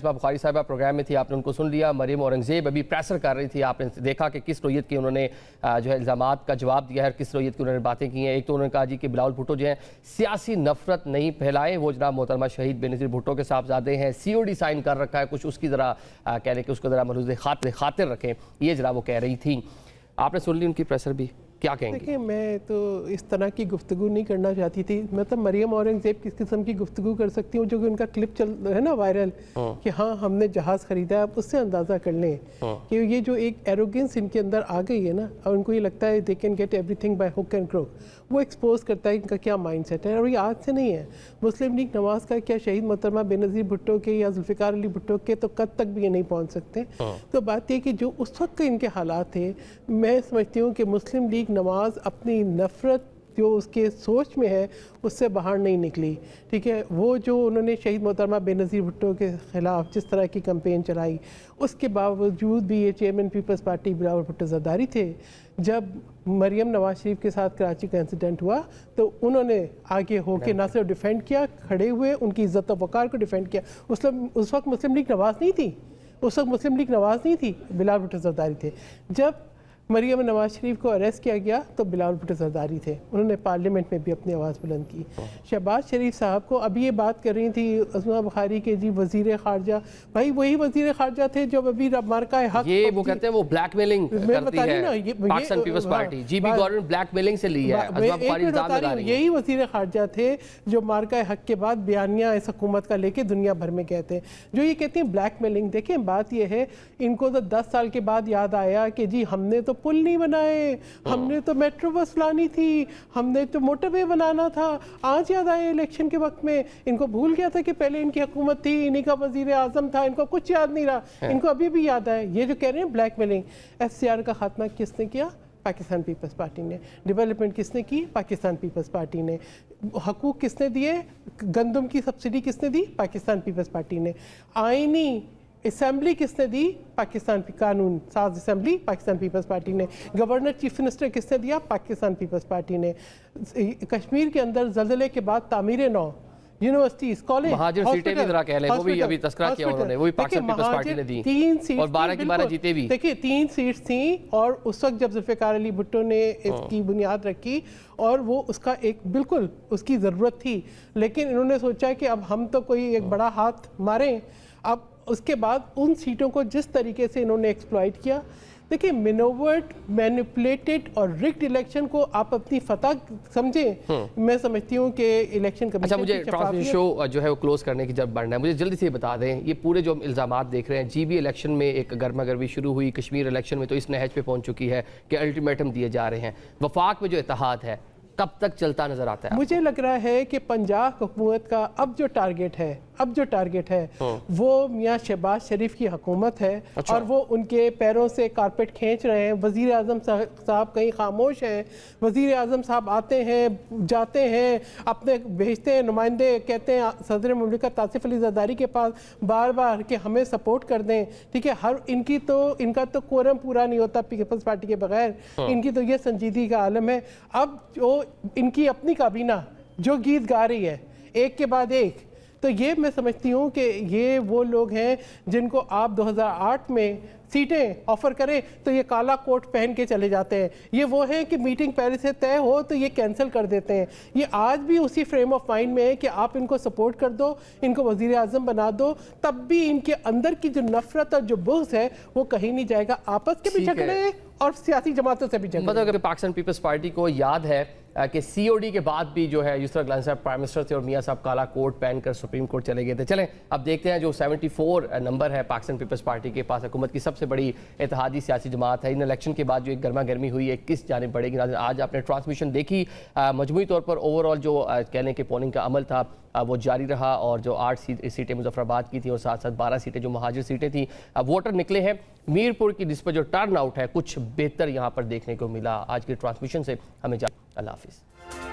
नाज़िमा बुखारी साहिबा प्रोग्राम में थी, आपने उनको सुन लिया। मरियम औरंगज़ेब अभी प्रेशर कर रही थी, आपने देखा कि किस नोयत की उन्होंने जो है इल्ज़ामात का जवाब दिया है और किस नोयत की उन्होंने बातें की हैं। एक तो उन्होंने कहा जी कि बिलावल भुट्टो जो हैं सियासी नफरत नहीं फैलाएं, वो जनाब मोहतरमा शहीद बेनज़ीर भुट्टो के साहबजादे हैं, COD साइन कर रखा है, कुछ उसकी ज़रा कहने कि उसको ज़रा मलूज़ खातिर रखें, ये जनाब वो कह रही थी। आपने सुन ली उनकी प्रेशर भी, क्या कहेंगे? देखिए, मैं तो इस तरह की गुफ्तगू नहीं करना चाहती थी। मतलब मरियम औरंगज़ेब किस किस्म की गुफ्तगू कर सकती हूँ, जो कि उनका क्लिप चल है ना वायरल, कि हाँ हमने जहाज़ ख़रीदा है। आप उससे अंदाज़ा कर लें कि ये जो एक एरोगेंस इनके अंदर आ गई है ना, और उनको ये लगता है they can get everything by hook and crook, वो एक्सपोज करता है इनका क्या माइंड सेट है। और ये आज से नहीं है। मुस्लिम लीग नवाज़ का क्या शहीद मोहतरमा बेनज़ीर भुट्टो के या जुल्फ़िकार अली भुट्टो के तो कद तक भी ये नहीं पहुँच सकते। तो बात ये कि जो उस वक्त के इनके हालात थे, मैं समझती हूँ कि मुस्लिम लीग नवाज़ अपनी नफ़रत जो उसके सोच में है उससे बाहर नहीं निकली। ठीक है, वो जो उन्होंने शहीद मोहतरमा बेनज़ीर भुट्टो के ख़िलाफ़ जिस तरह की कैंपेन चलाई, उसके बावजूद भी ये chairman peoples party Bilawal Bhutto Zardari थे। जब मरियम नवाज शरीफ के साथ कराची का इंसिडेंट हुआ तो उन्होंने आगे होकर ना सिर्फ डिफेंड किया, खड़े हुए उनकी इज़्ज़त और वक़ार को डिफेंड किया। उस वक्त मुस्लिम लीग नवाज़ नहीं थी, उस वक्त मुस्लिम लीग नवाज़ नहीं थी, बिलावल भुट्टो ज़रदारी थे। जब मरियम नवाज शरीफ को अरेस्ट किया गया तो बिलावल भुट्टो ज़रदारी थे, उन्होंने पार्लियामेंट में भी अपनी आवाज़ बुलंद की। शहबाज शरीफ साहब को अभी ये बात कर रही थी नाज़िमा बुखारी के जी वज़ीर ख़ारजा, भाई वही वज़ीर ख़ारजा थे जो अभी मार्का हक, ये वो कहते हैं वो ब्लैकमेलिंग करती है Pakistan peoples party, GB government blackmailing से ली है। यही वज़ीर ख़ारजा थे जो मार्का हक के बाद बयानिया इस हुकूमत का लेके दुनिया भर में कहते हैं, जो ये कहते हैं ब्लैकमेलिंग। देखें, बात ये है, इनको तो 10 साल के बाद याद आया कि जी हमने तो पुल नहीं बनाए, हमने तो मेट्रो बस लानी थी, हमने तो मोटरवे बनाना था। आज याद आया इलेक्शन के वक्त में, इनको भूल गया था कि पहले इनकी हुकूमत थी, इन्हीं का वजीर आजम था, इनको कुछ याद नहीं रहा, इनको अभी भी याद है। ये जो कह रहे हैं ब्लैकमेलिंग, FCR का खात्मा किसने किया? पाकिस्तान पीपल्स पार्टी ने। डेवलपमेंट किसने की? पाकिस्तान पीपल्स पार्टी ने। हकूक किसने दिए? गंदम की सब्सिडी किसने दी? पाकिस्तान पीपल्स पार्टी ने। आईनी असेंबली किसने दी? पाकिस्तान कानून साज असेंबली पाकिस्तान पीपल्स पार्टी ने। गवर्नर चीफ मिनिस्टर किसने दिया? पाकिस्तान पीपल्स पार्टी ने। कश्मीर के अंदर ज़लज़ले के बाद तामीर नौ यूनिवर्सिटीज, कॉलेज, महाजिर सीटें भी जरा कह लें, वो भी अभी तज़किरा किया उन्होंने, वो भी पाकिस्तान पीपल्स पार्टी ने दी 3 सीट और 12 की 12 जीते भी। देखिए 3 सीट्स थी और उस वक्त जब जुल्फ़िकार अली भुट्टो ने इसकी बुनियाद रखी और वो उसका एक बिल्कुल उसकी ज़रूरत थी, लेकिन इन्होंने सोचा कि अब हम तो कोई एक बड़ा हाथ मारें। अब उसके बाद उन सीटों को जिस तरीके से इन्होंने एक्सप्लॉइट किया, देखिए मैनोवर्ड, मैनिपुलेटेड और रिग्ड इलेक्शन को आप अपनी फतह समझें। मैं समझती हूँ कि इलेक्शन कमीशन, अच्छा मुझे ट्रांसमिशन शो जो है वो क्लोज करने की जब बढ़ना है, मुझे जल्दी से बता दें, ये पूरे जो इल्ज़ामात देख रहे हैं, GB इलेक्शन में एक गर्मा गर्मी शुरू हुई, कश्मीर इलेक्शन में तो इस नहज पे पहुँच चुकी है कि अल्टीमेटम दिए जा रहे हैं, वफाक में जो इत्तेहाद है कब तक चलता नजर आता है? मुझे लग रहा है कि पंजाब हुकूमत का अब जो टारगेट है वो मियाँ शहबाज शरीफ की हुकूमत है। अच्छा। और वो उनके पैरों से कारपेट खींच रहे हैं। वज़ीर आज़म साहब कहीं खामोश हैं। वज़ीर आज़म साहब आते हैं, जाते हैं, अपने भेजते हैं नुमाइंदे, कहते हैं सदर मुमलिकत आसिफ अली ज़रदारी के पास बार बार कि हमें सपोर्ट कर दें। ठीक है, इनका तो कोरम पूरा नहीं होता पीपल्स पार्टी के बगैर। इनकी तो ये संजीदगी का आलम है। अब जो इनकी अपनी काबीना जो गीत गा रही है एक के बाद एक, तो ये मैं समझती हूँ कि ये वो लोग हैं जिनको आप 2008 में सीटें ऑफर करें तो ये काला कोट पहन के चले जाते हैं। ये वो हैं कि मीटिंग पहले से तय हो तो ये कैंसिल कर देते हैं। ये आज भी उसी फ्रेम ऑफ माइंड में है कि आप इनको सपोर्ट कर दो, इनको वजीर आजम बना दो, तब भी इनके अंदर की जो नफरत और जो बुग़्ज़ है वो कहीं नहीं जाएगा। आपस के भी झगड़े और सियासी जमातों से भी झगड़े। मतलब अगर पाकिस्तान पीपल्स पार्टी को याद है कि COD के बाद भी जो है यूसुफ गलानी साहब प्राइम मिनिस्टर थे और मियाँ साहब काला कोट पहनकर सुप्रीम कोर्ट चले गए थे। चलें अब देखते हैं जो 74 नंबर है पाकिस्तान पीपल्स पार्टी के पास, हुकूमत की सबसे बड़ी इत्तेहादी सियासी जमात है। इन इलेक्शन के बाद जो एक गर्मा गर्मी हुई है किस जानिब बढ़ेगी? आज आपने ट्रांसमिशन देखी, मजमूई तौर पर ओवरऑल जो कहने के पोलिंग का अमल था वो जारी रहा और जो 8 सीटें मुजफ्फराबाद की थी और साथ साथ 12 सीटें जो महाजिर सीटें थी, वोटर निकले हैं। मीरपुर की निस्बत जो टर्न आउट है कुछ बेहतर यहाँ पर देखने को मिला। आज के ट्रांसमिशन से हमें अल्लाह हाफिज़।